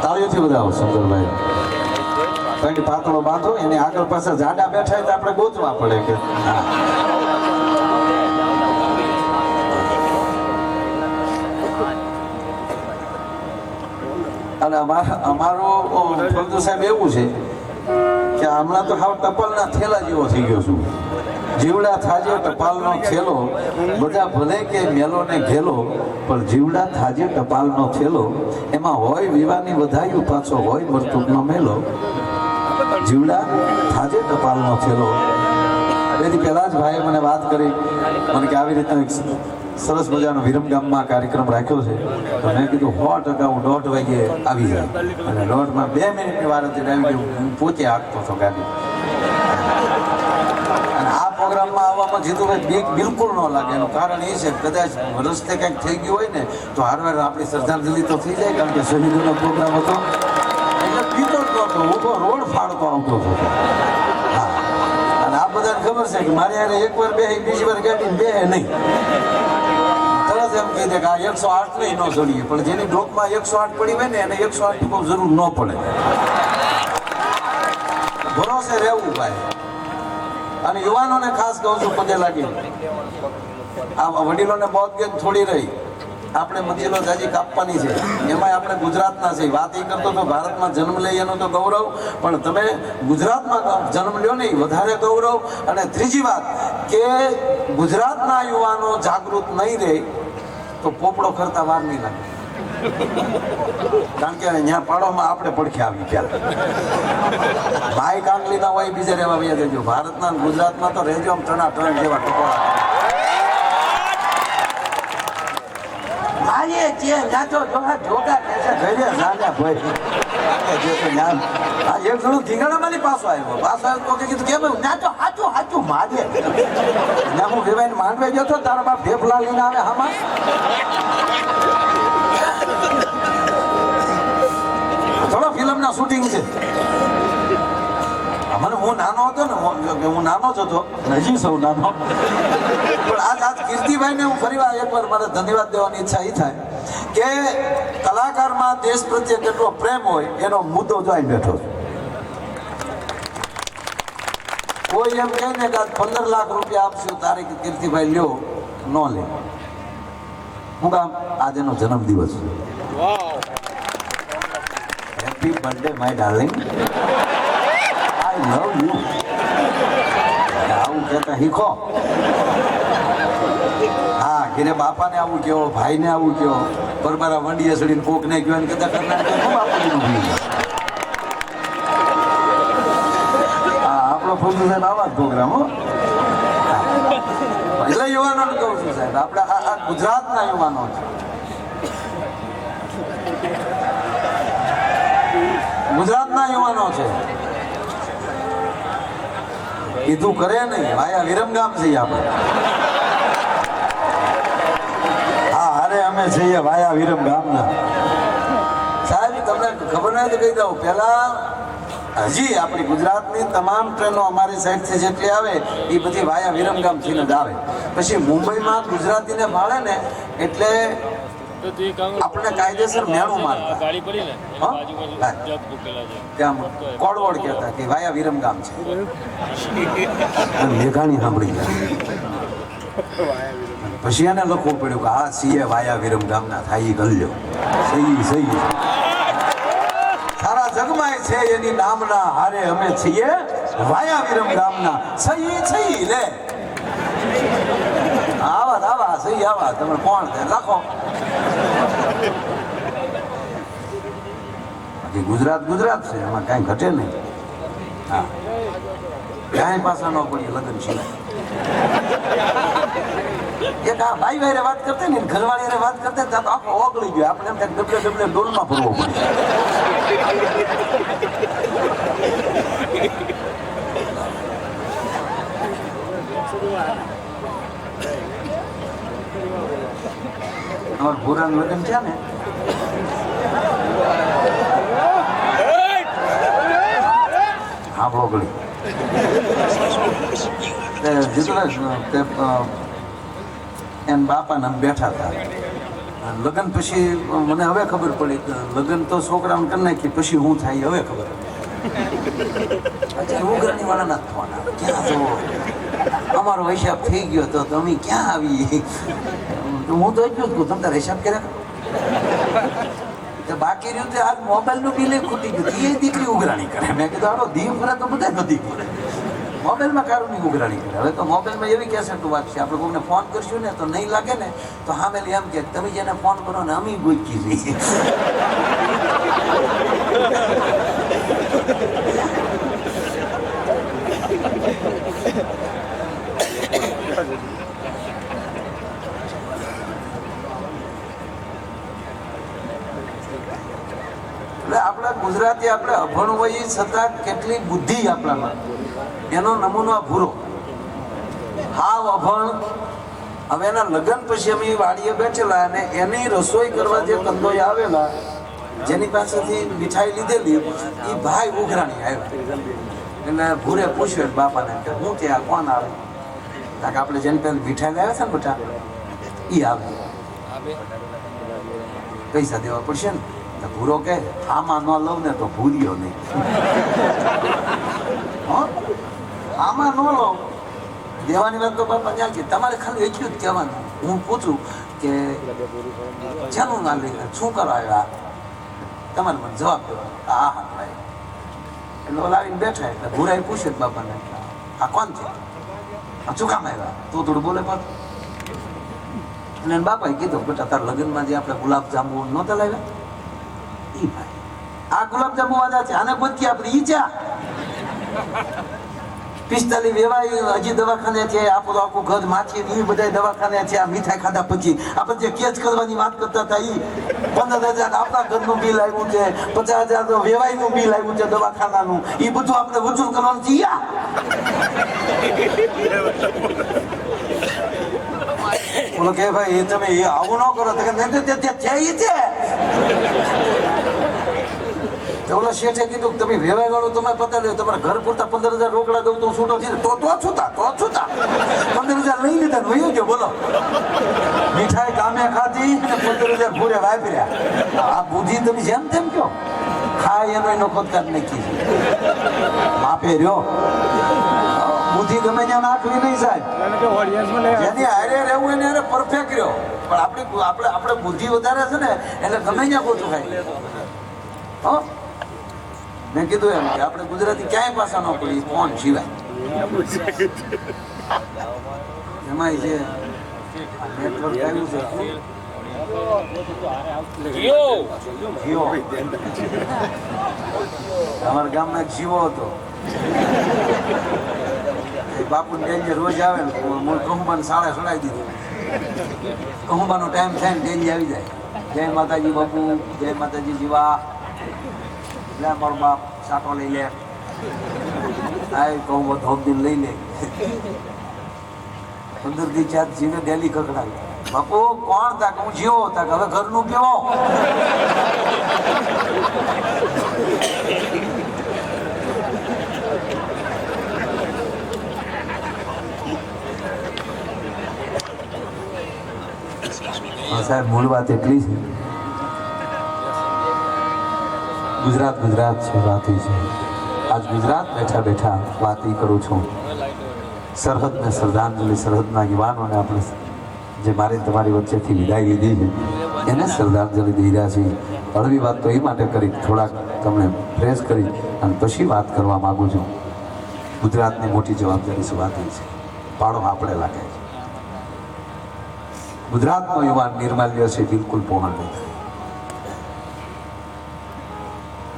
તાળીઓથી વધાવો શંકરભાઈ. કારણ કે પાતળો બાંધો એની આગળ પાછળ જાડા બેઠા તો આપણે ગોતવા પડે કે હા. અને અમારું ફળદુ સાહેબ એવું છે કે હમણાં તો હાવ ટપાલના થેલા જેવો થઈ ગયો છું. જીવડા થાજે ટપાલનો થેલો, બધા ભલે કે મેલો ને ઘેલો, પણ જીવડા થાજે ટપાલનો થેલો, એમાં હોય વિવાની વધાયું પાછો હોય મરતુકનો મેલો. જીવડા થાજે ટપાલનો થેલો. એથી પહેલા જ ભાઈએ મને વાત કરી મને કે આવી રીતના એક સરસ મજાનો વિરમગામમાં કાર્યક્રમ રાખ્યો છે. તો મેં કીધું 100% હું 1:30 વાગે આવી જાય. અને 1:30માં 2 મિનિટની વાર હતી આવી ગયું. હું પોતે હાંકતો હતો ગાડી. અને આ પ્રોગ્રામમાં આવવામાં જીતુભાઈ બિલકુલ ન લાગે. એનું કારણ એ છે કદાચ રસ્તે કંઈક થઈ ગયું હોય ને તો હારવાર આપણી શ્રદ્ધાંજલિ તો થઈ જાય. કારણ કે શહીદોનો પ્રોગ્રામ હતો એટલે પીતો જ નહોતો, ઊભો રોડ ફાડતો આવતો હતો. હા, અને આ બધાને ખબર છે કે મારે યારે એકવાર બે બીજી વાર ગાડી બે નહીં. તરત એમ કહી દે કે આ 108 નહીં ન ચડીએ, પણ જેની ડોકમાં 108 પડી હોય ને એને 108 બહુ જરૂર ન પડે. ભરોસે રહેવું ભાઈ. અને યુવાનોને ખાસ કહું છું પગે લાગી, આ વડીલોને મોત ગેમ થોડી રહી, આપણે મધ્યલો જાજી કાપવાની છે. એમાં આપણે ગુજરાતના છે. વાત એ કરતો તો ભારતમાં જન્મ લઈ એનો તો ગૌરવ, પણ તમે ગુજરાતમાં જન્મ લ્યો ને વધારે ગૌરવ. અને ત્રીજી વાત કે ગુજરાતના યુવાનો જાગૃત નહીં રહે તો પોપડો ખરતા વાર નહીં લાગે. કારણ કે અહીંયા પાડોમાં આપણે પડખે આવી ગયા. ભાઈ કાંગલી ના હોય બીજે રહેવા વયા દેજો. ભારતના ગુજરાતમાં તો રહેજો આમ ટણા ટણ જેવા ટકોરા. ભાઈએ જે નાચો જોગા જોગા કેસે ઘરે જાને ભાઈ. એક જણો ધીંગાણામાંની પાછો આવ્યો તો કીધું કેમ નાચો હાચું હાચું મારે. ના હું વેવાઈને માંડવે ગયો તો તારા બાપ ફેફલા લઈને આવે હામાં. થોડો ફિલ્મના શૂટિંગ છે. મને હું નાનો હતો ને, હું નાનો જ હતો, હજી સૌ નાનો. પણ આજ કીર્તિભાઈને હું ફરી વાર એકવાર મારે ધન્યવાદ દેવાની ઈચ્છા એ થાય કે કલાકારમાં દેશ પ્રત્યે કેટલો પ્રેમ હોય એનો મુદ્દો જોઈ બેઠો. કોઈ એમ કહે ને કે 15 લાખ રૂપિયા આપશું તારે કીર્તિભાઈ લ્યો, ન લે. હું કામ આજ એનો જન્મદિવસ. Happy birthday my darling, I love you. આવું કહેતા શીખો. હા, ઘરે બાપાને આવું કહો, ભાઈને આવું કહો, પરબારા વંડીએ સડીને કોકને કહો ને કહેતા કર્ણાટક બાપુજીનું ભૂલી જાય. હા, આપણો ફોટો સાહેબ આવા જ પ્રોગ્રામ હો. એટલે યુવાનોને કહું છું સાહેબ, આપણે આ ગુજરાતના યુવાનો છે. ગુજરાતના યુવાનો છે. કીધું કરે નહીં, વાયા વિરમગામ છીએ આપણે. હા, અરે અમે છીએ વાયા વિરમગામના. સાહેબ તમને ખબર નથી કહી દઉં, પહેલા હજી આપણી ગુજરાતની તમામ ટ્રેનો અમારી સાઈડથી જેટલી આવે એ બધી વાયા વિરમગામથી જ આવે. પછી મુંબઈમાં ગુજરાતીને ભાળે ને એટલે આપણે કાયદેસર મેણું મારતા. ત્યાં કોડવડ કહેતા કે વાયા વિરમગામ છે. મેઘાણી સાંભળી ગયા. પછી એને લખવું પડ્યું કે આ સીએ વાયા વિરમગામના થાય ગલ્યો. સહી સહી સારા જગમાં છે એની નામના હારે અમે છીએ વાયા વિરમગામના. સહી સહી લે આવા સહી આવા તમે કોણ રાખો. ગુજરાત ગુજરાત છે, એમાં કાંઈ ઘટે નહીં. હા, કાંઈ પાછા ન પડી લગ્ન છે. એક આ ભાઈ ભાઈ વાત કરતે ને ઘરવાળી વાત કરતે તો આખો ઓગળી ગયો. આપણે એમ થાય ડબલે ડોલમાં ભરવો પડે. અમારું ભૂરાનું લગ્ન છે ને, હા ભોગળી એન બાપા ને બેઠા હતા. લગ્ન પછી મને હવે ખબર પડી કે લગ્ન તો છોકરાઓને કરી નાખી પછી હું થાય હવે ખબર અત્યારે ઉઘરાણી વાળા ના થવાના ક્યાં જવો અમારો હિસાબ થઈ ગયો તો તમે ક્યાં આવી હું તો એટલું જ કહું તમે તારે હિસાબ કર્યા બાકી રહ્યું તે આ મોબાઈલનું બિલ ખૂટી ગયું એ દીકરી ઉઘરાણી કરે મેં કીધું આનો દીવ કરે તો બધા નથી કરે મોબાઈલમાં કારું ની ઉઘરાણી કરે હવે તો મોબાઈલમાં એવી કેસેટ વાગશે આપણે કોઈને ફોન કરશું ને તો નહીં લાગે ને તો સામે એમ કે તમે જેને ફોન કરો ને અમે ગોચી જઈએ એટલે આપણા ગુજરાતી આપણે અભણ હોઈએ છતાં કેટલી બુદ્ધિ આપણામાં એનો નમૂનો ભૂરો હાવ અભણ હવે એના લગ્ન પછી અમે વાડીએ બેઠેલા અને એની રસોઈ કરવા જે કંદોઈ આવેલા જેની પાસેથી મીઠાઈ લીધેલી એ ભાઈ ઉઘરાણી આવ્યા એટલે ભૂરે પૂછ્યું બાપાને કે હું ત્યાં કોણ આવે કારણ કે આપણે જેની પહેલા મીઠાઈ લાવ્યા છે ને બેટા એ આવે પૈસા દેવા પડશે ને ભૂરો કે આમાં ન લઉં ને તો ભૂર્યો નહીં આમાં ન લો દેવાની વાત તો બાપા ત્યાં કે તમારે ખાલી એટલું જ કહેવાનું હું પૂછું કે ચાલું ના લઈને શું કરો આવ્યા તમારે મને જવાબ દેવાનો હા હા ભાઈ એટલે લાવીને બેઠા એટલે ભૂરાએ પૂછ્યું બાપાને આ કોણ છે આ શું કામ આવ્યા તું થોડું બોલે પાછું અને બાપાએ કીધું બેટા તાર લગ્નમાં જે આપણે ગુલાબ જાંબુ નહોતા લાવ્યા એ ભાઈ આ ગુલાબ જાંબુ વાળા છે આને ગોતી આપણે ઈ ચા 45 વેવાય હજી દવાખાને છે આપણું આખું ઘર માછી એ બધા દવાખાને છે આ મીઠાઈ ખાધા પછી આપણે જે કેચ કરવાની વાત કરતા હતા એ 15,000 આપણા ઘરનું બિલ આવ્યું છે 50,000 તો વેવાયનું બિલ આવ્યું છે દવાખાનાનું એ બધું આપણે વસૂલ કરવાનું છે બોલો કે ભાઈ તમે એ આવું ન કરો તો કે ઓલા શેઠે કીધું તમે વેવાય વાળું તમે પતા લ્યો તમારા ઘર પૂરતા 15,000 રોકડા દઉં તો છૂટો છે તો છૂટા 15,000 લઈ લીધા વયો ગયો બોલો મીઠાઈ કામે ખાધી અને 15,000 પૂરે વાપર્યા આ બુદ્ધિ તમે જેમ તેમ કહો ખાય એનો એનો ખોદકાટ નાખી માપે રહ્યો બુદ્ધિ ગમે ત્યાં નાખવી નહીં સાહેબ જેની હારે રહેવું એને હારે પરફેક્ટ રહ્યો પણ આપણે બુદ્ધિ વધારે છે ને એટલે ગમે ત્યાં ખોટું ખાય હો મેં કીધું એમ કે આપણે ગુજરાતી ક્યાંય પાછા ન પડી ફોન સિવાય એમાં છે નેટવર્ક આવ્યું છે જીઓ અમારા ગામમાં એક જીવો હતો બાપુ ડેન્જર રોજ આવે ને મૂળ કહુંબાને શાળા ચડાવી દીધું કહુંબાનો ટાઈમ થાય ને ડેન્જર આવી જાય જય માતાજી બાપુ જય માતાજી જીવા લે મારો બાપ સાટો લઈ લે આ કહું ધોપ દિન લઈ લે 15 થી 4 જીવે ડેલી કકડાવી બાપુ કોણ તા હું જીવો તા હવે ઘરનું કેવો સાહેબ મૂળ વાત એટલી છે ગુજરાત છે વાત છે આજ ગુજરાત બેઠા બેઠા વાત કરું છું સરહદને શ્રદ્ધાંજલિ સરહદના યુવાનોને આપણે જે મારી તમારી વચ્ચેથી વિદાય લીધી છે એને શ્રદ્ધાંજલિ દઈ રહ્યા છીએ હળવી વાત તો એ માટે કરી થોડાક તમને ફ્રેશ કરી અને પછી વાત કરવા માગું છું ગુજરાતની મોટી જવાબદારી શું વાત છે પાડો આપણે લાગે છે ગુજરાતનો યુવાન નિર્માલ્ય છે બિલકુલ પહોંચ નહીં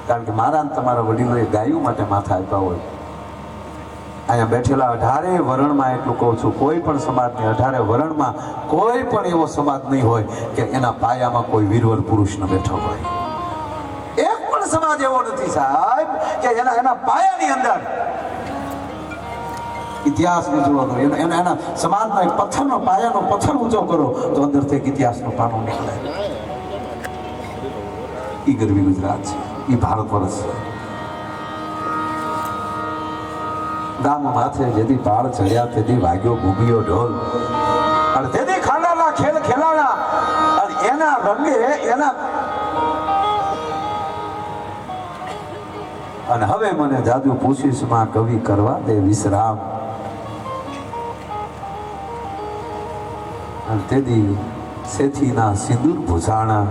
કારણ કે મારા તમારા વડીલોએ ગાયું માટે માથા આપ્યા હોય અહીંયા બેઠેલા 18 વર્ણમાં એટલું કહું છું કોઈ પણ સમાજની 18 વર્ણમાં કોઈ પણ એવો સમાજ નહીં હોય કે એના પાયામાં કોઈ વીરવર પુરુષ ન બેઠો હોય એક પણ સમાજ એવો નથી સાહેબ કે એના પાયાની અંદર ઇતિહાસ ઉજવો કરો એના સમાજનો એક પથ્થરનો પાયાનો પથ્થર ઊંચો કરો તો અંદરથી એક ઇતિહાસનું પાનું નીકળે એ ગરવી ગુજરાત છે એ ભારત વર્ષ છે ગામ માથે જેથી પાળ ચડ્યા તેથી વાગ્યો ભૂમિયો ઢોલ અને તેથી ખાંડાના ખેલ ખેલાણા અને એના રંગે એના અને હવે મને જાદુ પૂછીશ માં કવિ કરવા દે વિશ્રામ અને તેથી સેથીના સિંદૂર ભૂષાણા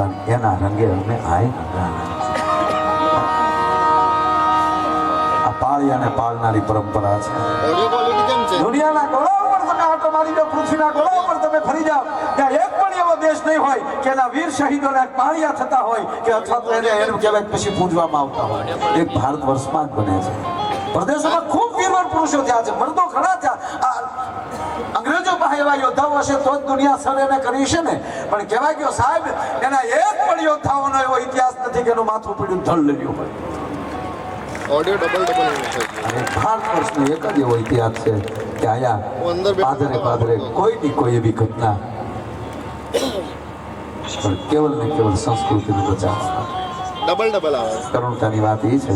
અને એના રંગે અમે આય આ પાળિયાને પાળનારી પરંપરા છે. દુનિયાના ગોળા ઉપર તમે આટો મારી દો, પૃથ્વીના ગોળા ઉપર તમે ફરી જાઓ, ત્યાં એક પણ એવો દેશ નહીં હોય કે એના વીર શહીદોને પાળિયા થતા હોય કે અથવા તો એને એનું કહેવાય પછી પૂજવામાં આવતા હોય. એક ભારત વર્ષમાં જ બને છે. પ્રદેશોમાં ખૂબ વીરવર પુરુષો થયા છે, મર્દો ઘણા થયા. અંગ્રેજો પાસે એવા યોદ્ધાઓ હશે તો જ દુનિયા સર એને કરી છે ને. પણ કહેવાય ગયો સાહેબ એના એક પણ યોદ્ધાઓનો એવો ઇતિહાસ નથી કે એનું માથું પીડ્યું ધળ લેવું હોય. ઓડિયો ડબલ ભારત વર્ષનો એક જ એવો ઇતિહાસ છે કે આયા પાદરે પાદરે કોઈ એવી ઘટના પણ કેવલ ને કેવલ સંસ્કૃતિનો બચાવ. ડબલ આવે. કરુણતાની વાત એ છે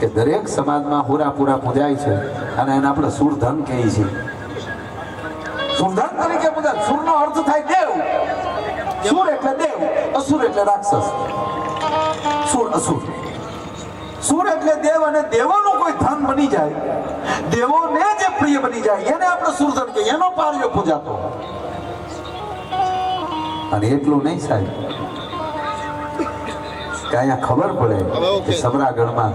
કે દરેક સમાજમાં પૂરા પૂજાય છે અને એને આપણે સુરધન કહીએ છીએ. સુરધન તરીકે પૂજાય. સુરનો અર્થ થાય દેવ. સુર એટલે દેવ, અસુર એટલે રાક્ષસ. સુર અસુર. સુર એટલે દેવ અને દેવોનું કોઈ ધન બની જાય, દેવોને જે પ્રિય બની જાય એને આપણે સુરધન કહીએ, એનો પાળિયો પૂજાતો. અને એટલું નહીં સાહેબ કે અહીંયા ખબર પડે કે સબરાગઢમાં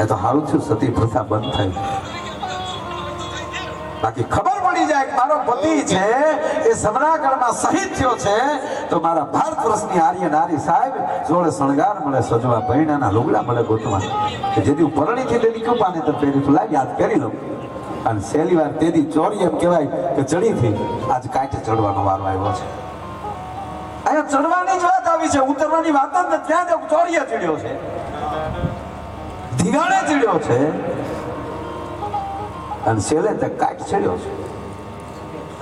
એ તો સારું થયું સતી પ્રથા બંધ થઈ. બાકી ખબર પડી જાય કે મારો પતિ છે એ સબરાગઢમાં શહીદ થયો છે તો મારા ભારત વર્ષની આર્ય નારી સાહેબ જોડે શણગાર મળે, સજવા પૈણાના લુગડા મળે ગોતવા કે જેથી પરણી થી તેની કૃપાને તો પહેરી તો લાગ યાદ કરી લઉં. અને છેલ્લી વાર તેદી ચોરી એમ કહેવાય કે ચડી થી આજ કાંઠે ચડવાનો વારો આવ્યો છે. અહીંયા ચડવાની જ વાત આવી છે, ઉતરવાની વાત જ નથી. ત્યાં જ ચોરીએ ચડ્યો છે, ધીગાણે ચડ્યો છે અને છેલ્લે તે કાટ ચડ્યો છે.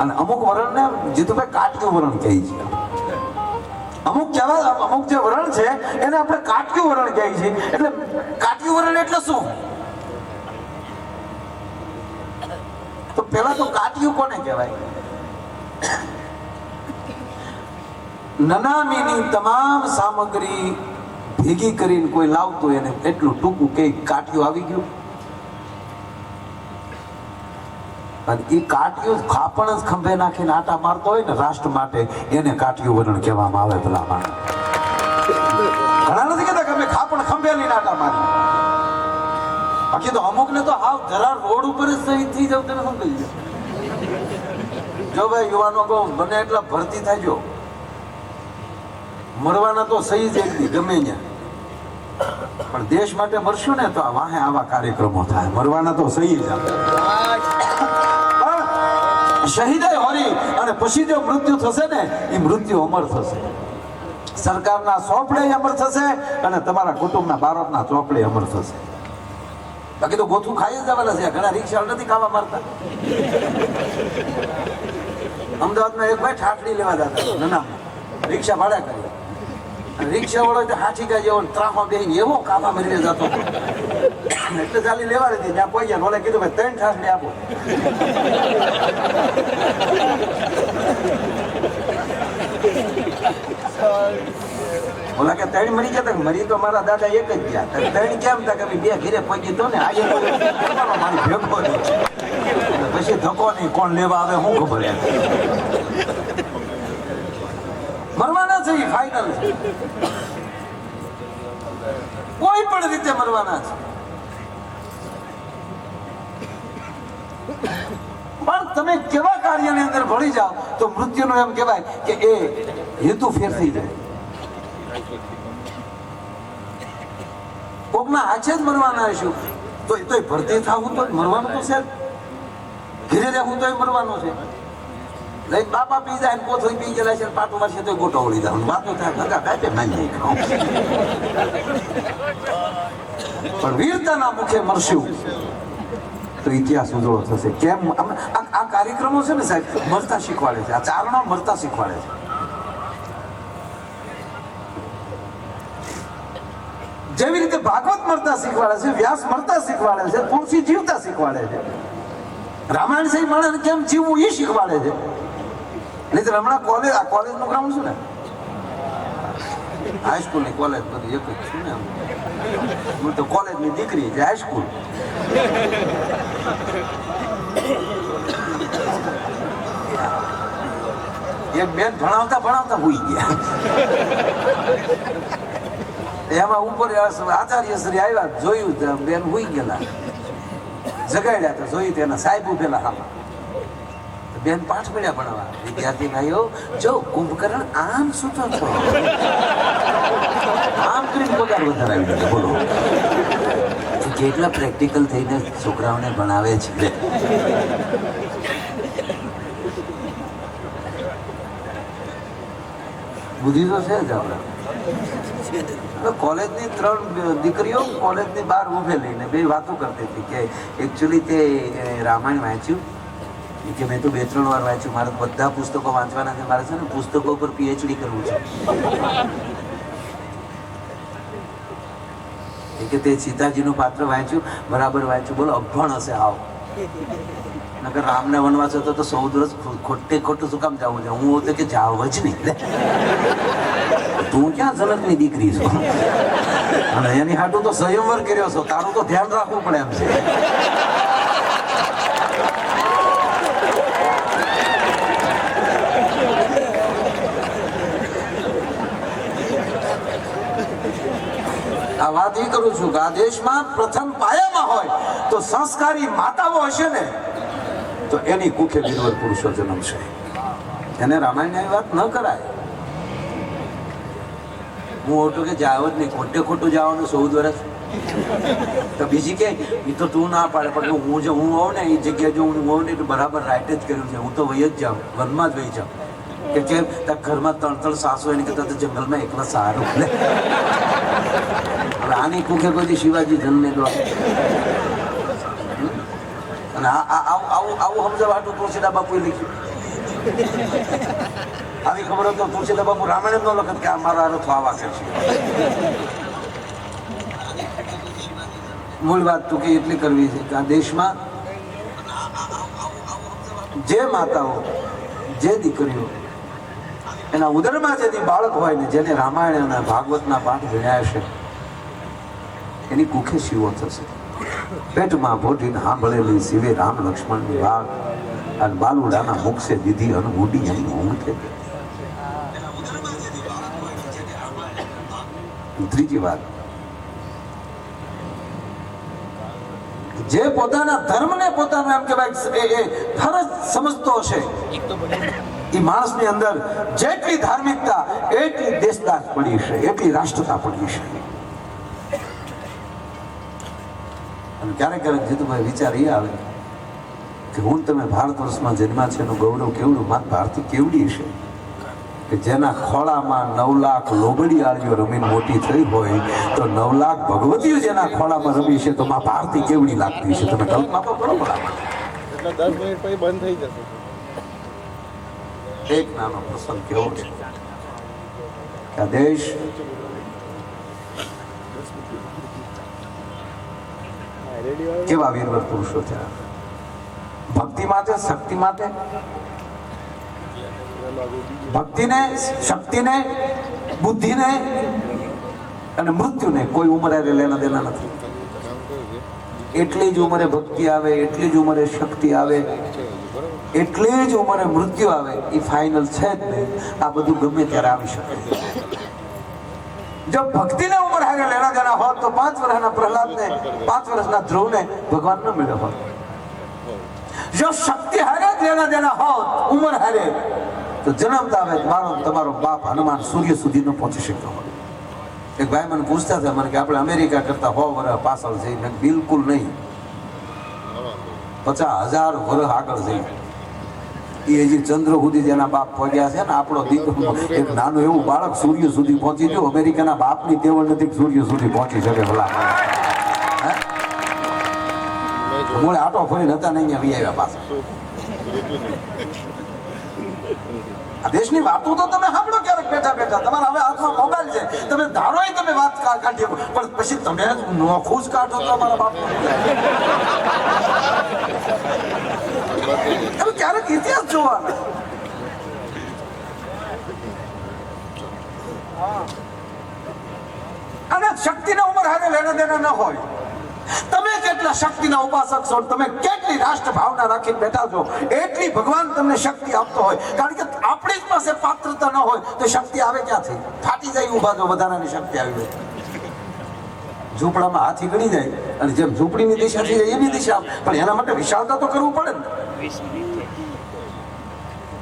અને અમુક વરણને જીતુભાઈ કાટક્યું વરણ કહે છે. અમુક જે વરણ છે એને આપણે કાટક્યું વરણ કહે છે. એટલે કાટક્યું વરણ એટલે શું? તો પેલા તો કાટક્યું કોને કહેવાય? નનામીની તમામ સામગ્રી ભેગી કરીને કોઈ લાવતો એને એટલું ટૂંકું કે કાટક્યું આવી ગયું. અને એ કાટિયું ખાપણ જ ખંભે નાખીને આટા મારતો હોય ને રાષ્ટ્ર માટે એને કાટિયું વરણ કહેવામાં આવે. પેલા માણસ ઘણા નથી કહેતા કે અમે ખાપણ ખંભે લઈને આટા મારી. બાકી તો અમુક ને તો હાવ જરા રોડ ઉપર જ શહીદ થઈ જાવ. તમે શું કહી જો ભાઈ યુવાનો કહો બને એટલા ભરતી થાજો, મરવાના તો સહી જ એક ગમે ત્યાં, પણ દેશ માટે મરશું ને તો આ વાહે આવા કાર્યક્રમો થાય. મરવાના તો સહી જ શહીદે હોરી અને પછી જો મૃત્યુ થશે ને એ મૃત્યુ અમર થશે. સરકારના ચોપડે અમર થશે અને તમારા કુટુંબના બારોટના ચોપડે અમર થશે. બાકી તો ગોથું ખાઈ જ જવાના છે. ઘણા રિક્ષા નથી ખાવા મારતા. અમદાવાદમાં એક ભાઈ ઠાઠડી લેવા જતા નાના રિક્ષા ભાડા કરી, રિક્ષા વાળો હાથી કા જેવો ત્રાફા બેહીને એવો કામા મરી જતો એટલે ચાલી લેવાડી હતી. ત્યાં કોઈ ગયા ઓલે કીધું ભાઈ 3 ઠાઠડી આપો. ઓલા કે 3 મરી ગયા. મરી તો મારા દાદા એક જ ગયા. 3 કેમ હતા કે 2 ઘીરે પહોંચી તો ને આજે મારી ભેગો પછી ધક્કો નહીં, કોણ લેવા આવે શું ખબર. મરવાના છે એ ફાઇનલ છે. કોઈ પણ રીતે મરવાના છે. પણ તમે કેવા કાર્યની અંદર ભળી જાઓ તો મૃત્યુનો એમ કહેવાય કે એ હેતુ ફેર થઈ જાય. કોકના હાથે જ મરવાના હશું તો ભરતી થવું તો મરવાનું તો છે, ઘીરે રહેવું તો મરવાનું છે. લઈ બાપા પી જાય ને પોથો પી ગયેલા છે પાટું મારશે તો ગોટો વળી જાય. વાતો થાય ભગા કાપે માની પણ વીરતાના મુખે મરશું તો ઇતિહાસ ઉજળો થશે. કેમ આ કાર્યક્રમો છે ને સાહેબ મરતા શીખવાડે છે. આ ચારણો મરતા શીખવાડે છે. જેવી રીતે ભાગવત મરતા શીખવાડે છે, વ્યાસ મરતા શીખવાડે છે, તુલસી જીવતા શીખવાડે છે, રામાયણ સહી મળે કેમ જીવવું એ શીખવાડે છે. નહીં તો હમણાં કોલેજનું ગ્રાઉન્ડ છે ને હાઈસ્કૂલ ની કોલેજ બધી એક જ છું ને હું તો કોલેજ ની દીકરી છે હાઈસ્કૂલ એક બેન ભણાવતા ભણાવતા ભૂઈ ગયા એમાં ઉપર આચાર્ય શ્રી આવ્યા જોયું તો બેન ભૂઈ ગયેલા જગાડ્યા તો જોયું તેના સાહેબ ઉભેલા હામાં બેન પાઠ પડ્યા ભણાવવા વિદ્યાર્થી ભાઈઓ જો કુંભકર્ણ આમ સૂતો છો આમ કરીને પગાર વધારાવી દીધો બોલો કેટલા પ્રેક્ટિકલ થઈને છોકરાઓને ભણાવે છે બુદ્ધિ તો છે જ આપણે કોલેજની 3 દીકરીઓ કોલેજની બહાર ઊભેલી ને બે વાતો કરતી હતી કે એકચ્યુઅલી તે રામાયણ વાંચ્યું કે મેં તો 2-3 વાર વાંચ્યું મારે બધા પુસ્તકો વાંચવાના છે મારે છે ને પુસ્તકો ઉપર PhD કરવું છે કે તે સીતાજીનું પાત્ર વાંચ્યું બરાબર વાંચ્યું બોલો અભણ હશે આવ નકર રામને વનવાસ હતો તો 100 દિવસ ખોટું શું કામ જવું છે હું તો કે જાવ જ નહીં તું ક્યાં જનકની દીકરી છો અને એની હાટું તો સંયમવર કર્યો છો તારું તો ધ્યાન રાખવું પડે એમ છે આ વાત એ કરું છું કે આ દેશમાં પ્રથમ પાયામાં હોય તો સંસ્કારી માતાઓ હશે ને તો એની કુખે વીરવર પુરુષો જન્મશે એને રામાયણની વાત ન કરાય હું ઓટો કે જાવ જ નહીં ખોટું જવાનું 14 વર્ષ તો બીજી કે એ તો તું ના પાડે પણ હું હોઉં ને એ જગ્યાએ જો હું હોઉં ને તો બરાબર રાઈટ જ કર્યું છે હું તો વહી જ જાઉં વનમાં જ વહી જાઉં કે કેમ તાર ઘરમાં 3 સાસુ એને કરતા તો જંગલમાં એકલા સારું હવે આની કુખે કોઈ શિવાજી જન્મે દો અને આવું સમજાવાટું તુલસીદા બાપુએ લખ્યું આવી ખબર હતો તુલસીદા બાપુ રામાયણ નો લખત કે આ મારા અર્થ આવા કરશે મૂળ વાત તો કે એટલી કરવી છે કે આ દેશમાં જે માતાઓ જે દીકરીઓ એના ઉદરમાં જેની બાળક હોય ને જેને રામાયણ અને ભાગવતના પાઠ ભણ્યા છે એની કુખે શિવો થશે પેટમાં ભોટીને સાંભળેલી શિવે રામ લક્ષ્મણની વાત અને બાલુડાના મુખસે દીધી અનુભૂડી એની ઊંઘ થઈ ત્રીજી વાત જે પોતાના ધર્મને પોતાનો એમ કે ભાઈ એ ફરજ સમજતો હશે એ માણસની અંદર જેટલી ધાર્મિકતા એટલી દેશદાસ પડી છે એટલી રાષ્ટ્રતા પડી છે અને ક્યારેક જીતુભાઈ વિચાર એ આવે કે હું તમે ભારત વર્ષમાં જન્મા છે એનું ગૌરવ કેવડું માત ભારતી કેવડી છે કે જેના ખોળામાં 9 લાખ લોબડીયાળીઓ રમીને મોટી થઈ હોય તો 9 લાખ ભગવતીઓ જેના ખોળામાં રમી છે તો માં ભારતી કેવડી લાગતી છે તમે કલ્પના તો કરો બરાબર એટલે 10 મિનિટ પછી બંધ થઈ જશે એક નાનો પ્રસંગ કેવો છે કે આ દેશ કેવા વીરવર પુરુષો છે ભક્તિ માટે શક્તિ માટે ભક્તિને શક્તિને બુદ્ધિને અને મૃત્યુને કોઈ ઉંમરે લેના દેના નથી એટલી જ ઉંમરે ભક્તિ આવે એટલી જ ઉંમરે શક્તિ આવે એટલી જ ઉંમરે મૃત્યુ આવે એ ફાઇનલ છે જ નહીં આ બધું ગમે ત્યારે આવી શકે જો ભક્તિને ઉંમર હારે લેના દેના હોત તો 5 વર્ષના પ્રહલાદને 5 વર્ષના ધ્રુવને ભગવાન ન મળ્યો હોત જો શક્તિ હારે જ લેના દેના હોત ઉંમર હારે તો જન્મતા આવે મારો તમારો બાપ હનુમાન સૂર્ય સુધી ન પહોંચી શક્યો હોય એક ભાઈ મને પૂછતા હતા મને કે આપણે અમેરિકા કરતા 100 વર્ષ પાછળ જઈને બિલકુલ નહીં 50,000 વર્ષ આગળ જઈ એ હજી ચંદ્ર સુધી જેના બાપ પહોંચ્યા છે ને આપણો દીકરો એક નાનું એવું બાળક સૂર્ય સુધી પહોંચી ગયું અમેરિકાના બાપની તેવડ નથી સૂર્ય સુધી પહોંચી શકે ભલા મોડે આટો ફરીને હતા નહીં આવી આવ્યા પાછા આ દેશની વાતો તો તમે સાંભળો ક્યારેક બેઠા બેઠા તમારા હવે હાથમાં મોબાઈલ છે તમે ધારો તમે વાત કાઢી પણ પછી તમે નોખું જ કાઢો તો અમારા બાપ તમે ક્યારેક ઇતિહાસ જોવાના અને શક્તિના ઉંમર હારે લેણા દેણા ન હોય. તમે કેટલા શક્તિના ઉપાસક છો, તમે કેટલી રાષ્ટ્ર ભાવના રાખીને બેઠા છો, એટલી ભગવાન તમને શક્તિ આપતો હોય. કારણ કે આપણી જ પાસે પાત્રતા ન હોય તો શક્તિ આવે ક્યાંથી? ફાટી જાય ઊભા તો વધારાની શક્તિ આવી જાય. ઝૂંપડામાં હાથી ગળી જાય અને જેમ ઝૂંપડીની દિશા થઈ જાય એવી દિશા, પણ એના માટે વિશાળતા તો કરવું પડે ને.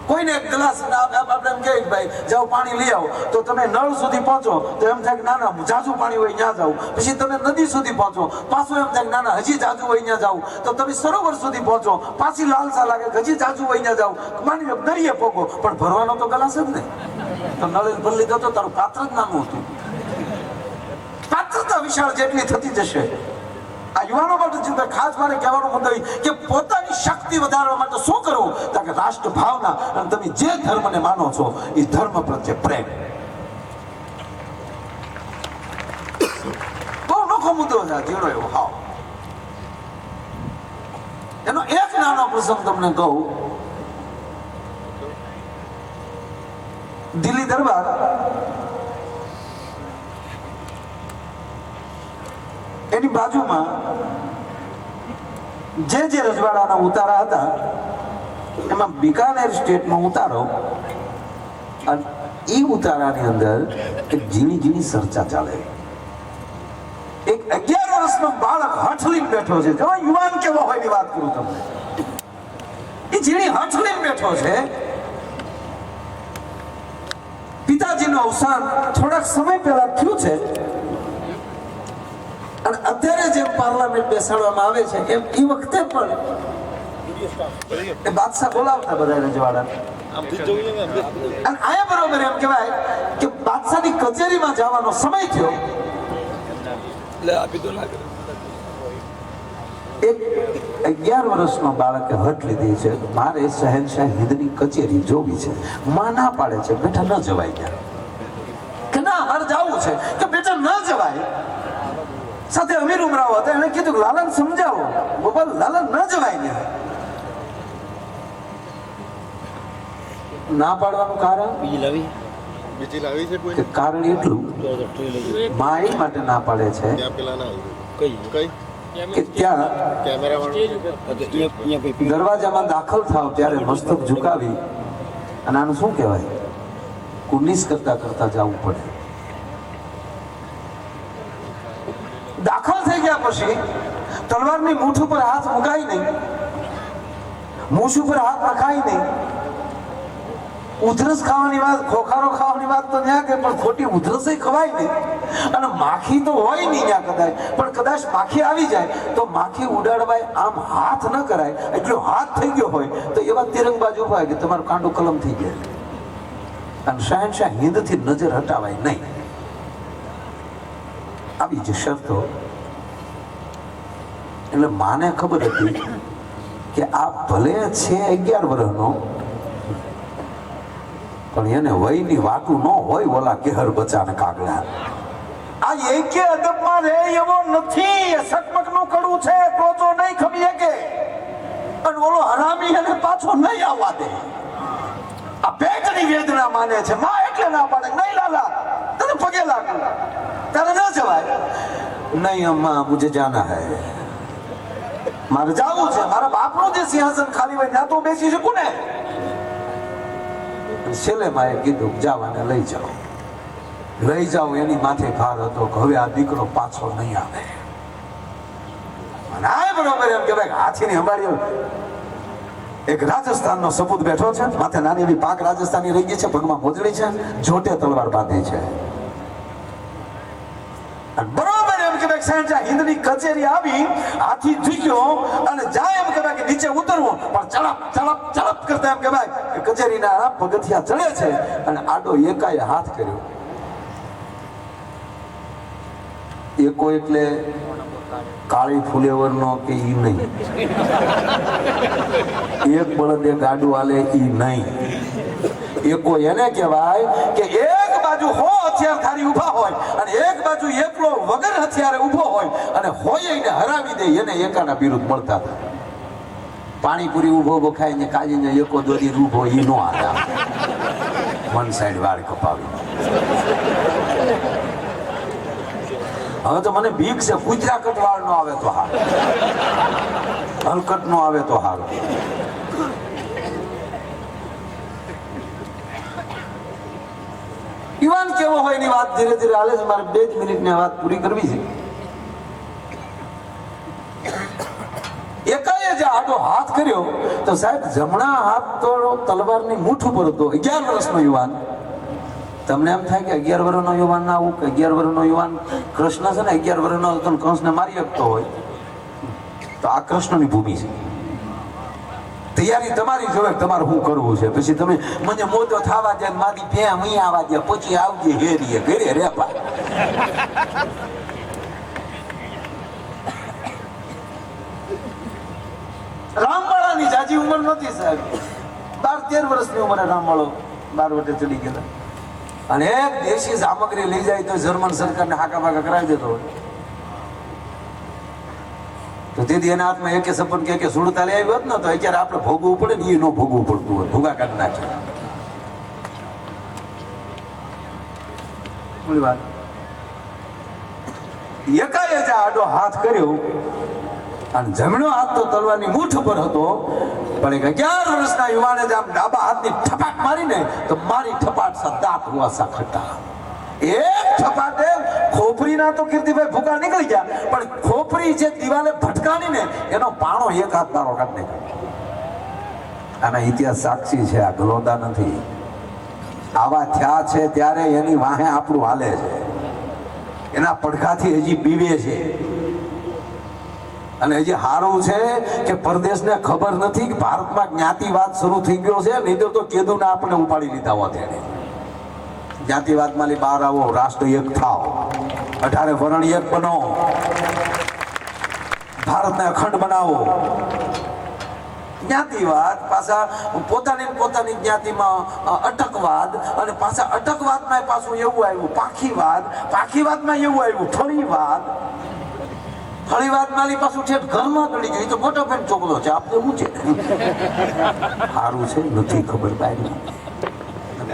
કોઈને એક ગ્લાસ આપણે એમ કહે ભાઈ જાઓ પાણી લઈ આવો, તો તમે નળ સુધી પહોંચો તો એમ થાય કે ના ના જાજુ પાણી હોય ત્યાં જાઓ. પછી તમે નદી સુધી પહોંચો, પાછું એમ થાય કે ના ના હજી જાજુ હોય ત્યાં જાઓ. તો તમે સરોવર સુધી પહોંચો, પાછી લાલસા લાગે હજી જાજુ હોય ત્યાં જાઓ. માની લો દરિયે પોગો, પણ ભરવાનો તો ગ્લાસ જ નહીં. તો નળે ભરી લીધો તો તારું પાત્ર જ નાનું હતું. પાત્રતા વિશાળ જેટલી થતી જશે. આ યુવાનો માટે ખાસ મારે કહેવાનો મુદ્દો કે પોતાની શક્તિ વધારવા માટે શું કરવું? કે રાષ્ટ્ર ભાવના અને તમે જે ધર્મને માનો છો એ ધર્મ પ્રત્યે પ્રેમ. બહુ નોખો મુદ્દો છે જીરો એવો. હાવ એનો એક નાનો પ્રસંગ તમને કહું. દિલ્હી દરબાર એની બાજુમાં જે રજવાડાના ઉતારા હતા એમાં બિકાનેર સ્ટેટમાં ઉતારો, અને એ ઉતારાની અંદર એક ઝીણી ચર્ચા ચાલે. એક 11 વર્ષનો બાળક હઠ લઈને બેઠો છે. જો યુવાન કેવો હોય એની વાત કરું તમને. એ ઝીણી હઠ લઈને બેઠો છે. પિતાજીનું અવસાન થોડાક સમય પહેલા થયું છે, અને અત્યારે જે પાર્લામેન્ટ બેસાડવામાં આવે છે એમ એ વખતે પણ એ બાદશાહ બોલાવતા બધા રજવાડા. અને આયા બરોબર એમ કહેવાય કે બાદશાહની કચેરીમાં જવાનો સમય થયો. એક 11 વર્ષનો બાળકે હઠ લીધી છે, મારે શહેનશાહ હિંદની કચેરી જોવી છે. માં ના પાડે છે, બેટા ન જવાય ત્યાં. કે ના મારે જવું છે. કે બેટા ન જવાય. સાથે અમીર ઉમરાવ હતા, એને કીધું લાલન સમજાવો. ગોપાલ લાલન ન જવાય ને. ના પાડવાનું કારણ કે કારણ એટલું માં એ માટે ના પાડે છે કે ત્યાં દરવાજામાં દાખલ થાવ ત્યારે મસ્તક ઝુકાવી અને આનું શું કહેવાય કુન્નીસ કરતા જવું પડે. દાખલ થઈ ગયા પછી તલવારની મૂઠ ઉપર હાથ મુકાય નહીં, મૂછ ઉપર હાથ નખાય નહીં. ઉધરસ ખાવાની વાત, ખોખારો ખાવાની વાત તો ત્યાં કે પણ ખોટી ઉધરસ ખવાય નહીં. અને માખી તો હોય નહીં ત્યાં કદાચ, પણ કદાચ માખી આવી જાય તો માખી ઉડાડવાય આમ હાથ ન કરાય. એટલો હાથ થઈ ગયો હોય તો એવા તિરંગબાજ ઉભા હોય કે તમારું કાંડું કલમ થઈ જાય. અને શહેનશાહ હિંદથી નજર હટાવાય નહીં. આવી જે શરતો. એટલે માને ખબર હતી કે આ ભલે છે 11 વર્ષનો, પણ એને વયની વાતું ન હોય. ઓલા કેહર બચાને કાગડા આ એકે અદબમાં રહે એવો નથી. સકમકનું કડું છે, ટોચો નહીં ખમી શકે. અને ઓલો હરામી એને પાછો નહીં આવવા દે. આ પેટની વેદના માને છે. માં એટલે ના પાડે, નહીં લાલા તને પગે લાગુ, તારે ન જવાય. નહીં અમ્મા મુझे जाना है, મારે જાવું છે. મારા બાપનું જે સિંહાસન ખાલી હોય ત્યાં તો બેસી શકું ને. છેલ્લે માએ કીધું જાવાને લઈ જાઓ. એની માથે ભાર હતો કે હવે આ દીકરો પાછો નહીં આવે. અને આ બરોબર એમ કે ભાઈ હાથીની અંબાડી એક રાજસ્થાનનો સપૂત બેઠો છે, માથે નાની એવી પાક રાજસ્થાની રહી ગઈ છે, પગમાં મોજડી છે, જોટે તલવાર બાંધી છે. બરોબર એમ કે શહેનશાહ હિંદની કચેરી આવી, હાથી ઝૂક્યો અને જાય એમ કે નીચે ઉતરવું, પણ ચડપ કરતા એમ કે કચેરીના પગથિયા ચડે છે અને આડો એકાએ હાથ કર્યો. એકો એટલે કાળી ફુલેવરનો કે ઈ નહીં, એક બળદ એક ગાડું હાલે ઈ નહીં. એકો એને કહેવાય કે એક બાજુ હથિયારધારી ઊભા હોય અને એક બાજુ એકલો વગર હથિયારે ઊભો હોય અને હોય એને હરાવી દે. એને એકાના વિરુદ્ધ મળતા હતા. પાણીપુરી ઊભો ખાય ને કાજીને એકો દોરી ઊભો ઈ નો આદા વન સાઈડ વાળ કપાવી. હવે તો મને બીક છે, કૂતરા કટવાળ નો આવે તો હાલ, હલકટ નો આવે તો હાલ. યુવાન કેવો હોય એની વાત ધીરે ધીરે હાલે છે. મારે 2 જ મિનિટની વાત પૂરી કરવી છે. એકાએ જે આડો હાથ કર્યો તો સાહેબ જમણા હાથ તો તલવારની મૂઠ ઉપર હતો. 11 વર્ષનો યુવાન. તમને એમ થાય કે 11 વર્ષનો યુવાન ના આવું કે 11 વર્ષનો યુવાન કૃષ્ણ છે ને 11 વર્ષનો હતો ને કંસને મારી શકતો હોય, તો આ કૃષ્ણની ભૂમિ છે. તૈયારી તમારી જોવે તમારે શું કરવું છે. પછી તમે મને મોટો થવા દે, મારી ભે અહીં આવવા દે, પછી આવજે હેરીએ ઘરે રેપા. રામવાળાની જાજી ઉંમર નહોતી સાહેબ. 12-13 વર્ષની ઉંમરે રામવાળો 12 વટે ચડી ગયેલા. અને એક દેશી સામગ્રી લઈ જાય તો જર્મન સરકારને હાકા બાકા કરાવી દેતો હોય. તો તેથી એના હાથમાં એકે સપન કે સુડતાલી આવ્યો હોત ને તો અત્યારે આપણે ભોગવવું પડે ને, એ ન ભોગવવું પડતું હોય, ભૂગા કાઢી નાખે. વાત એકાએ જે આડો હાથ કર્યો અને જમણો હાથ તો તલવારની મૂઠ પર હતો, પણ એક 11 વર્ષના યુવાને જે આમ ડાબા હાથની ઠપાટ મારીને તો મારી ઠપાટ સા દાંત હુઆ સા ખટ્ટા. એક ઠપાટે ખોપરીના તો કીર્તિભાઈ ભૂકા નીકળી ગયા, પણ ખોપરી જે દિવાલે ભટકાણી ને એનો પાણો એક હાથ તારો કાઢી નાખ્યો. આના ઇતિહાસ સાક્ષી છે, આ ગલોદા નથી. આવા થયા છે ત્યારે એની વાહે આપણું હાલે છે, એના પડઘાથી હજી પીવે છે. અને હજી સારું છે કે પરદેશને ખબર નથી કે ભારતમાં જ્ઞાતિવાદ શરૂ થઈ ગયો છે, નહીં તો કેદુને આપણે ઉપાડી લીધા હોત. એને જ્ઞાતિવાદમાં બહાર આવો, રાષ્ટ્ર એક થાવ, 18 વરણ એક બનો, ભારતને અખંડ બનાવો. જ્ઞાતિવાદ પાછા પોતાની જ્ઞાતિમાં અટકવાદ, અને પાછા અટકવાદમાં પાછું એવું આવ્યું પાખીવાદ, પાખીવાદમાં એવું આવ્યું ફળીવાદ, ફળીવાદમાં પાછું છે ઘરમાં ગળી ગઈ. તો મોટો પેન ચોકલો છે, આપણે શું છે સારું છે નથી ખબર બહાર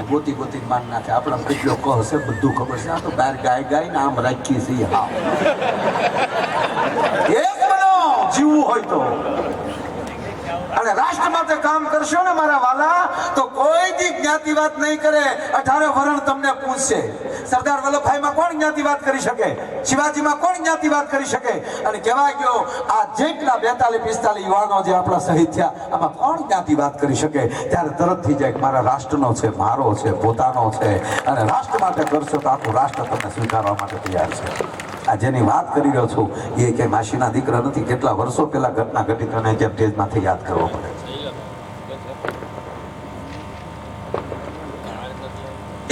ગોતી માન નાખે. આપણા કેટલો કહે છે બધું ખબર છે. આ તો બહાર ગાય ને આમ રાખીએ છીએ. હા એક બનો જીવવું હોય તો, અને રાષ્ટ્ર માટે કામ કરશો ને મારા વાલા, તો કોઈ દી જ્ઞાતિવાદ નહીં કરે. 18 વરણ તમને પૂછશે. સરદાર વલ્લભભાઈમાં કોણ જ્ઞાતિવાદ કરી શકે? શિવાજીમાં કોણ જ્ઞાતિવાદ કરી શકે? અને કહેવાય ગયો આ જેટલા 42-45 યુવાનો જે આપણા શહીદ થયા, આમાં કોણ જ્ઞાતિવાદ કરી શકે? ત્યારે તરત થઈ જાય કે મારા રાષ્ટ્રનો છે, મારો છે, પોતાનો છે, અને રાષ્ટ્ર માટે કરશો તો આખું રાષ્ટ્ર તમને સ્વીકારવા માટે તૈયાર છે. આ જેની વાત કરી રહ્યો છું એ કે માસીના દીકરા નથી. કેટલા વર્ષો પહેલા ઘટના ઘટી, અને જેમ સ્ટેજમાંથી યાદ કરવો પડે છે.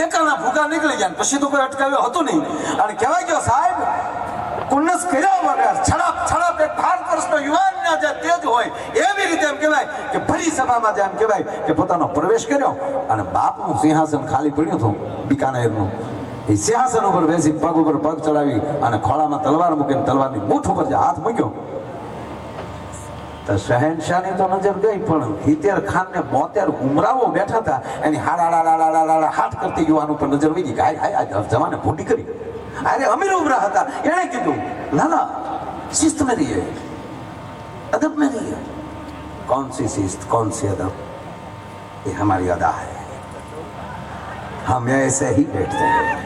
એકાના ભૂકા નીકળી ગયા, પછી તો કોઈ અટકાવ્યો હતો નહીં. અને કહેવાય ગયો સાહેબ કુન્નસ કર્યા વગર છડપ એક 12 વર્ષનો યુવાનના જે તેજ હોય એવી રીતે એમ કહેવાય કે ભરી સભામાં જેમ કહેવાય કે પોતાનો પ્રવેશ કર્યો, અને બાપનું સિંહાસન ખાલી પડ્યું હતું બિકાનેરનું. એ સિંહાસન ઉપર બેસી પગ ઉપર પગ ચડાવી અને ખોળામાં તલવાર મૂકીને તલવારની મૂઠ ઉપર જે હાથ મૂક્યો તો શહેનશાહની તો નજર ગઈ, પણ 70 ખાન ને 72 ઉમરાવો બેઠા હતા એની હાડા હાથ કરતી યુવાન ઉપર નજર વહી ગઈ. હાય જમાને ભૂંડી કરી. અરે અમીર ઉમરા હતા, એણે કીધું લાલા શિસ્ત में रहिए, अदब में रहिए. कौन सी शिस्त, कौन सी अदब, ये हमारी अदा है. हम ऐसे ही बैठते हैं.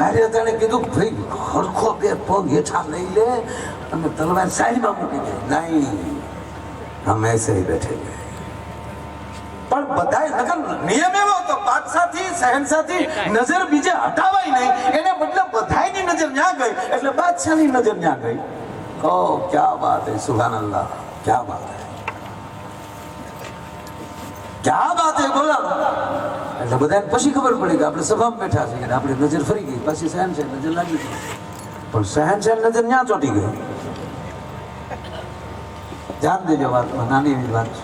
અરે તને કીધું ભાઈ હરખો બે પગ હેઠા લઈ લે અને તલવાર સાઈડમાં મૂકી દે. નહીં, હમ એસે ही बैठेंगे. પણ બધાય નગર નિયમ એવો હતો બાદશાહથી શહેનશાહથી નજર બીજે હટાવાય નહીં, એને બદલે બધાયની નજર ન્યા ગઈ, એટલે બાદશાહની નજર ન્યા ગઈ. ઓ ક્યા બાત હે, સુભાન અલ્લાહ, ક્યા બાત હે, ક્યા બાત હે. બોલા એટલે બધાને પછી ખબર પડી કે આપણે સભામાં બેઠા છીએ, આપણી નજર ફરી ગઈ. પછી શહેનશાહ નજર લાગી ગઈ, પણ શહેનશાહ નજર ન્યા ચોટી ગઈ. ધ્યાન દેજો વાતમાં, નાની એવી વાત છે.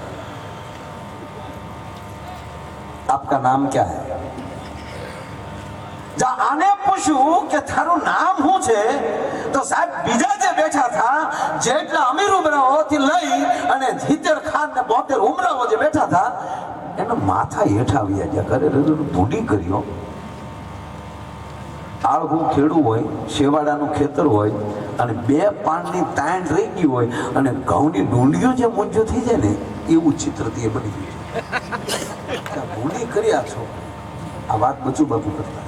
आपका नाम क्या है? જા આને પૂછ્યું કે તારું નામ શું છે, તો સાહેબ બીજા જે બેઠા હતા જેટલા અમીર ઉમરાઓથી લઈ અને 70 ખાન ને 72 ઉમરાઓ જે બેઠા હતા એનો માથા હેઠા આવ્યા ગયા. કરે ભૂડી કર્યો. આળહું ખેડું હોય, શેવાડાનું ખેતર હોય અને બે પાનની તાણ રહી ગઈ હોય અને ઘઉંની ડુંડીઓ જે મૂંઝો થઈ જાય ને એવું ચિત્ર તે બની ગયું છે. ભૂલી કર્યા છો આ વાત બચુ બાપુ કરતા.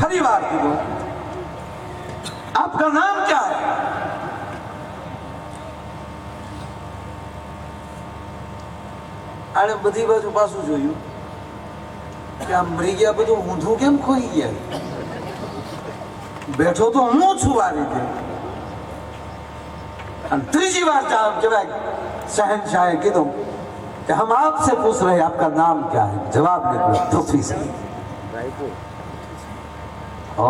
ફરી વાર કીધું, આપકા નામ ક્યા હૈ? આને બધી બાજુ પાછું જોયું કે આ મરી ગયા, બધું ઊંધું કેમ ખોઈ ગયા? બેઠો તો હું છું આ રીતે. અને ત્રીજી વાર કહેવાય શહેનશાહે કીધું कि हम आपसे पूछ रहे हैं आपका नाम क्या है. जवाब निकला पृथ्वी से. ओ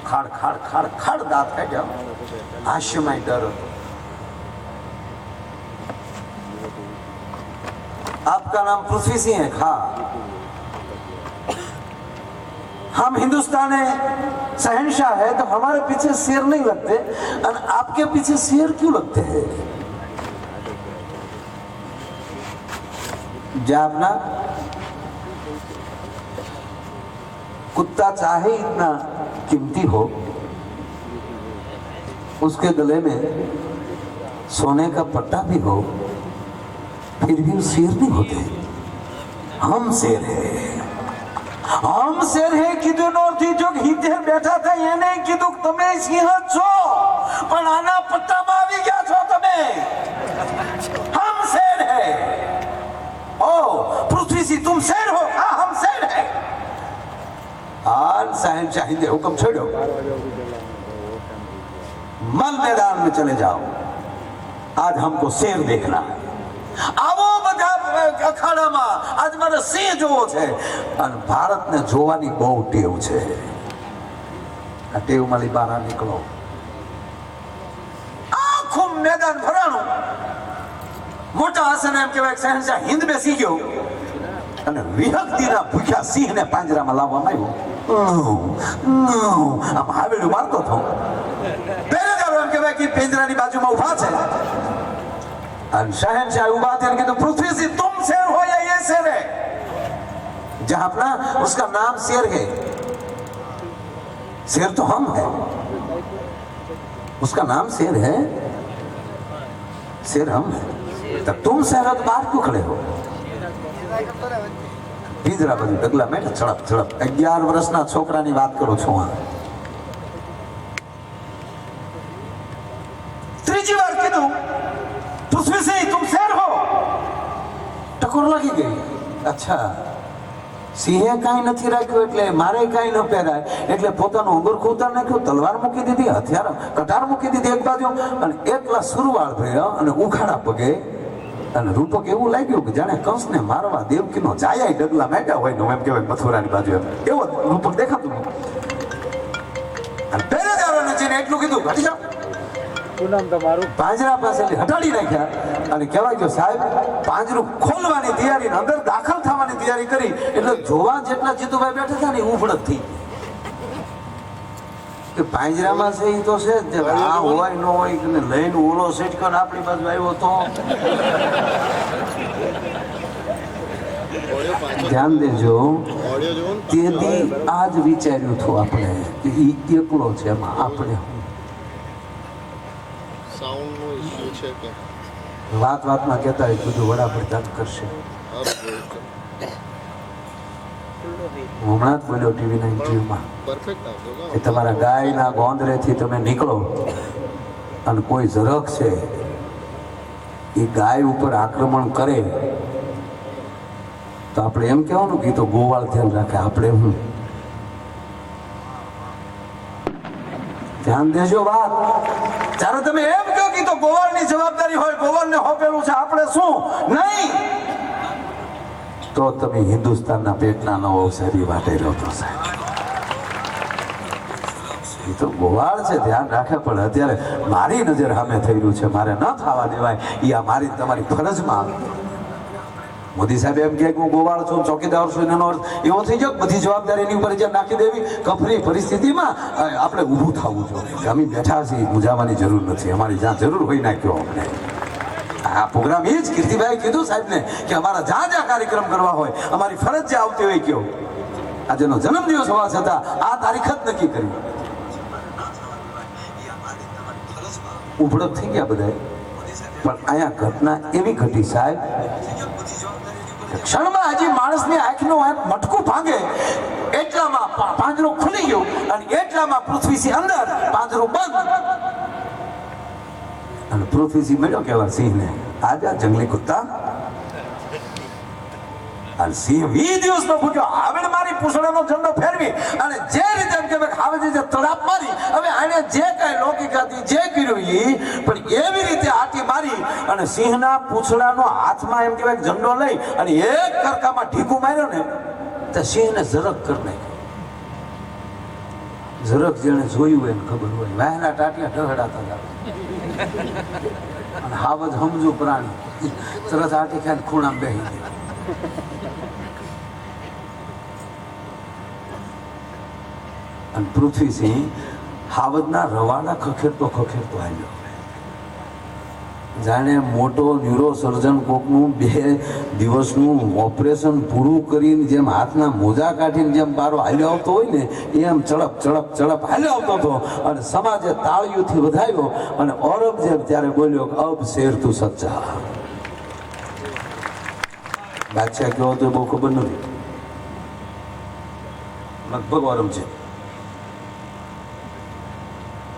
खाड़ खाड़ खाड़ खाड़ दांत काढ्या. हास्यमय डर હતો. आपका नाम पृथ्वी सिंह है? हाँ. हम हिंदुस्तान शहनशाह है तो हमारे पीछे शेर नहीं लगते और आपके पीछे शेर क्यों लगते हैं? जावना कुत्ता चाहे इतना कीमती हो, उसके गले में सोने का पट्टा भी हो, फिर भी शेर नहीं होते. हम शेर है. हम शेर है કીધું નોરથી જો હિતે બેઠા હતા એને કીધું તમે સિંહ છો પણ આના પટ્ટામાં આવી ગયા છો તમે. हम शेर है. ओ पृथ्वी से तुम शेर हो? हाँ हम शेर है. आज शहनशाह ने हुक्म छोड़ो, मल मैदान में चले जाओ, आज हमको शेर देखना है. આવો બધા અખાડામાં આજ મારે સિંહ જોવો છે. અને ભારતને જોવાની બહુ ટેવ છે. આ ટેવમાંથી બહાર નીકળો. આખું મેદાન ભરાણું. મોટા આસને એમ કહેવાય શહેનશાહ હિંદ બેસી ગયો અને વિહકતીના ભૂખ્યા સિંહને પાંજરામાં લાવવામાં આવ્યો. આમ હાવેડું મારતો હતો. પહેરેદારો એમ કહેવાય કે પિંજરાની બાજુમાં ઊભા છે. शहनशाह उबा थे कि तो पृथ्वी से तुम शेर हो या ये शेर है? जहां अपना उसका नाम शेर है. शेर तो हम है, उसका नाम शेर है. शेर हम है. तब तुम शहरत बाहर क्यों खड़े हो? पिंजरा बाजू डगला में झड़प झड़प 11 વર્ષના છોકરાની વાત કરો છો. ત્રીજી વાર કીધું पृथ्वी से तुम शेर हो. टकोर लगी गई. अच्छा સિંહે કાંઈ નથી રાખ્યું એટલે મારે કાંઈ ન પહેરાય એટલે પોતાનું અંગરખું ઉતાર નાખ્યું, તલવાર મૂકી દીધી, હથિયાર કટાર મૂકી દીધી એક બાજુ અને એકલા સુરવાળ ભર્યા અને ઉખાડા પગે. અને રૂપક એવું લાગ્યું કે જાણે કંસને મારવા દેવકીનો જાયા ડગલા મેટા હોય ને એમ કહેવાય મથુરાની બાજુ એવો રૂપક દેખાતું. અને પહેરેદારોને જઈને એટલું કીધું ઘટી જાઓ. પાંજરા પાસે હટાડી નાખ્યા અને કહેવાય કે સાહેબ પાંજરું ખોલવાની તૈયારી અંદર દાખલ થવાની તૈયારી કરી એટલે જોવા જેટલા જીતુભાઈ બેઠા હતા ને ઉફળત થઈ કે પાંજરામાં છે એ તો છે આ હોય ન હોય કે લઈને ઓલો સેટકો આપણી બાજુ આવ્યો તો ધ્યાન દેજો. તેથી આજ વિચાર્યું હતું આપણે કે એ એકલો છે એમાં આપણે વાત વાતમાં કહેતા હોય બધું વડાપ્રધાન કરશે. હમણાં જ બોલ્યો ટીવીના ઇન્ટરવ્યુમાં કે તમારા ગાયના ગોંદરેથી તમે નીકળો અને કોઈ ઝરખ છે એ ગાય ઉપર આક્રમણ કરે તો આપણે એમ કહેવાનું કે તો ગોવાળ ધ્યાન રાખે. આપણે હું ધ્યાન દેજો વાત. જ્યારે તમે એમ કહો કે તો ગોવાળની જવાબદારી હોય, ગોવાળને હોપેલું છે, આપણે શું નહીં, તો તમે હિન્દુસ્તાનના પેટના નવો અવસરી વાટે રહો તો સાહેબ. એ તો ગોવાળ છે ધ્યાન રાખે પણ અત્યારે મારી નજર સામે થઈ રહ્યું છે, મારે ન થવા દેવાય. એ આ મારી તમારી ફરજમાં. મોદી સાહેબ એમ કહે કે હું ગોવાળ છું, ચોકીદાર છું, એનો અર્થ એવો થઈ ગયો બધી જવાબદારી એની ઉપર જે નાખી દેવી. કફરી પરિસ્થિતિમાં આપણે ઊભું થવું જોઈએ. અમે બેઠા છીએ, મૂંઝાવાની જરૂર નથી. અમારી જ્યાં જરૂર હોય નાખ્યો અમને. આ પ્રોગ્રામ એ જ કીર્તિભાઈ કીધું સાહેબને કે અમારા જ્યાં જ્યાં કાર્યક્રમ કરવા હોય અમારી ફરજ જે આવતી હોય કયો આજનો જન્મદિવસ હોવા છતાં આ તારીખ જ નક્કી કરી ઉભડક થઈ ગયા બધા પણ અહીંયા ઘટના એવી ઘટી સાહેબ કે ક્ષણમાં હજી માણસની આંખનું આંખ મટકું ભાંગે એટલામાં પાંજરું ખુલી ગયું અને એટલામાં પૃથ્વીથી અંદર પાંજરું બંધ અને પૃથ્વીથી મળ્યો કેવા સિંહને આજા જંગલી કુત્તા અને સિંહ 20 દિવસનો ભૂખ્યો હવે મારી પૂછડાનો ઝંડો ફેરવી અને જે રીતે એમ કે હવે જે તડાપ મારી હવે આને જે કાંઈ લૌકિકાથી જે કર્યું ઈ પણ એવી રીતે આટી મારી અને સિંહના પૂછડાનો હાથમાં એમ કહેવાય ઝંડો લઈ અને એક કરકામાં ઢીકું માર્યો ને તો સિંહને ઝરક કરી નાખ્યો ઝરક જેને જોયું હોય એને ખબર હોય વાયના ટાટિયા ઢહડાતા હતા અને હાવજ સમજુ પ્રાણી તરત આટી ખાઈને ખૂણામાં બેસી ગઈ અને પૃથ્વીસિંહ હાવજના રવાના ખખેરતો હાલ્યો જાણે મોટો ન્યુરો સર્જન કોકનું 2 દિવસનું ઓપરેશન પૂરું કરીને જેમ હાથના મોજા કાઢીને જેમ બારો હાલ્યો આવતો હોય ને એમ ચડપ હાલ્યો આવતો હતો અને સમાજે તાળીઓથી વધાવ્યો અને ઔરંગઝેબ ત્યારે બોલ્યો અબ શેર તું સચ્ચા બાદશાહ કેવો તો બહુ ખબર નથી લગભગ ઔરંગઝેબ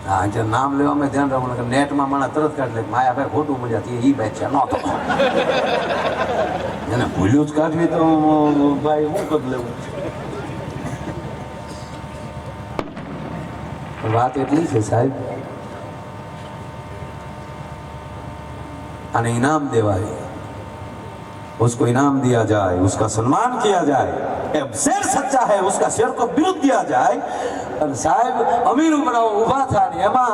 હા જે નામ લેવામાં ધ્યાન રાખવું કે નેટમાં મને તરત કાઢ લે માયાભાઈ ખોટું મજા એ બાદશાહ નહોતો એને ભૂલ્યું જ કાઢવી તો ભાઈ હું કદ લેવું વાત એટલી છે સાહેબ आने इनाम देवाए, उसको इनाम दिया जाए, उसका सम्मान किया जाए। अब शेर सच्चा है, उसका शेर को विरुद्ध दिया जाए। और साहेब अमीर उमराव उभा था ने एमा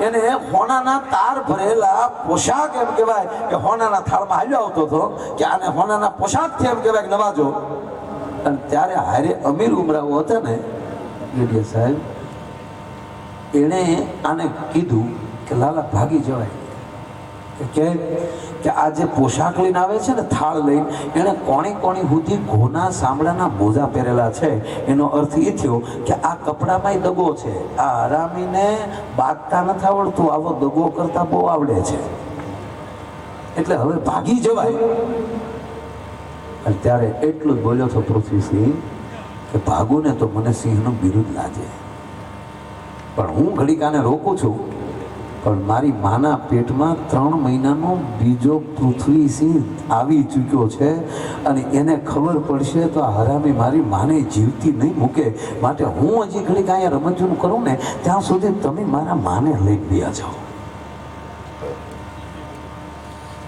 એને હોનાના તાર ભરેલા પોશાક એમ કહેવાય કે હોનાના થાળમાં હાલ્યો આવતો હતો કે આને હોનાના પોશાકથી એમ કહેવાય કે નવાજો. અને ત્યારે હારે અમીર ઉમરાવ હતા ને ગેડિયા સાહેબ, એણે આને કીધું કે લાલા ભાગી જવાય કે આ જે પોશાક લઈને આવે છે ને થાળ લઈને, એણે કોણી સુધી ઘોના સાંભળાના મોજા પહેરેલા છે. એનો અર્થ એ થયો કે આ કપડામાં દગો છે, આ હરામીને બાંધતા નથી આવડતું, આવો દગો કરતા બહુ આવડે છે, એટલે હવે ભાગી જવાય. અને ત્યારે એટલું જ બોલ્યો હતો પૃથ્વીસિંહ કે ભાગું ને તો મને સિંહનું બિરુદ લાગે, પણ હું ઘડીક આને રોકું છું. પણ મારી માના પેટમાં 3 મહિનાનો બીજો પૃથ્વીસિંહ આવી ચૂક્યો છે અને એને ખબર પડશે તો આ હરામી મારી માને જીવતી નહીં મૂકે. માટે હું હજી ઘડીક અહીંયા રમતજૂન કરું ને ત્યાં સુધી તમે મારા માને લઈ ગયા જાઓ.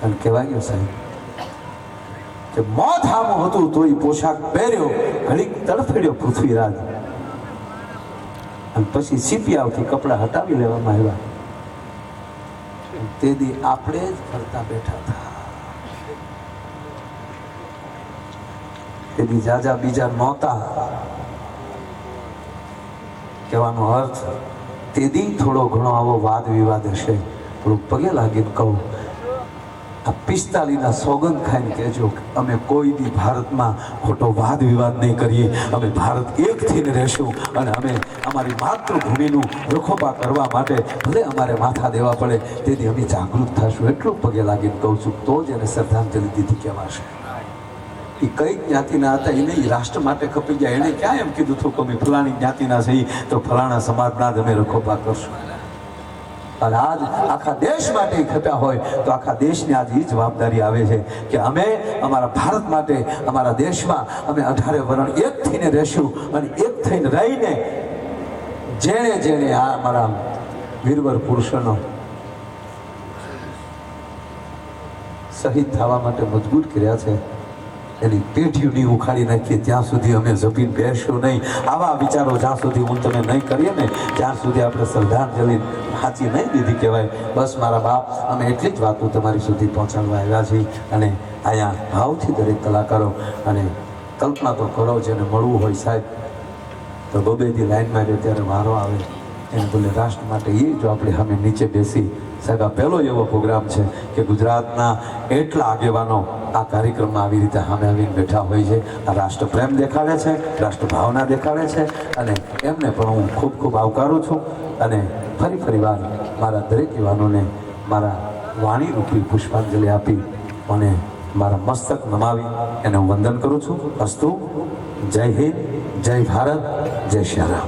અને કહેવાય ગયું સાહેબ કે મોત હામું હતું તો એ પોશાક પહેર્યો, ઘડીક તડફેડ્યો પૃથ્વીરાજ, અને પછી સીપિયાઓથી કપડાં હટાવી લેવામાં આવ્યા. તે દી આપણે જ ફરતા બેઠા હતા, તે દી જાજા બીજા નહોતા. કહેવાનો અર્થ તે દી થોડો ઘણો આવો વાદ વિવાદ હશે. થોડુંક પગે લાગીને કહું, આ 45ના સોગંદ ખાઈને કહેજો અમે કોઈ દી ભારતમાં ખોટો વાદ વિવાદ નહીં કરીએ, અમે ભારત એક થઈને રહેશું અને અમે અમારી માતૃભૂમિનું રખોપા કરવા માટે ભલે અમારે માથા દેવા પડે તેથી અમે જાગૃત થશું. એટલું પગે લાગીને કહું છું, તો જ એને શ્રદ્ધાંજલિ દીધી કહેવાશે. એ કઈ જ્ઞાતિના હતા એને રાષ્ટ્ર માટે ખપી ગયા. એણે ક્યાં એમ કીધું હતું કે અમે ફલાણી જ્ઞાતિના છીએ તો ફલાણા સમાજના જ અમે રખોપા કરશું. અને આજ આખા દેશ માટે ખપ્યા હોય તો આખા દેશની આજ એ જવાબદારી આવે છે કે અમે અમારા ભારત માટે, અમારા દેશમાં અમે 18 વરણ એક થઈને રહેશું. અને એક થઈને રહીને જેણે આ અમારા વીરવર પુરુષોનો શહીદ થવા માટે મજબૂર કર્યા છે, એની પેઢીઓની ઉખાડી નાખીએ ત્યાં સુધી અમે જપીને બેસશું નહીં. આવા વિચારો જ્યાં સુધી હું તમે નહીં કરીએ ને ત્યાં સુધી આપણે શ્રદ્ધાંજલિ સાચી નહીં દીધી કહેવાય. બસ મારા બાપ, અમે એટલી જ વાતો તમારી સુધી પહોંચાડવા આવ્યા છીએ. અને અહીંયા ભાવથી દરેક કલાકારો અને કલ્પના તો કરો, જેને મળવું હોય સાહેબ તો 2-2 દી લાઈનમાં રહે ત્યારે વારો આવે એને બોલે રાષ્ટ્ર માટે એ જો આપણે અમે નીચે બેસી સાહેબ આ પહેલો એવો પ્રોગ્રામ છે કે ગુજરાતના એટલા આગેવાનો આ કાર્યક્રમમાં આવી રીતે સામે આવીને બેઠા હોય છે. આ રાષ્ટ્રપ્રેમ દેખાડે છે, રાષ્ટ્રભાવના દેખાડે છે અને એમને પણ હું ખૂબ ખૂબ આવકારું છું. અને ફરી વાર મારા દરેક યુવાનોને મારા વાણીરૂપી પુષ્પાંજલિ આપી અને મારા મસ્તક નમાવી એને હું વંદન કરું છું. અસ્તુ. જય હિન્દ, જય ભારત, જય શ્રી રામ.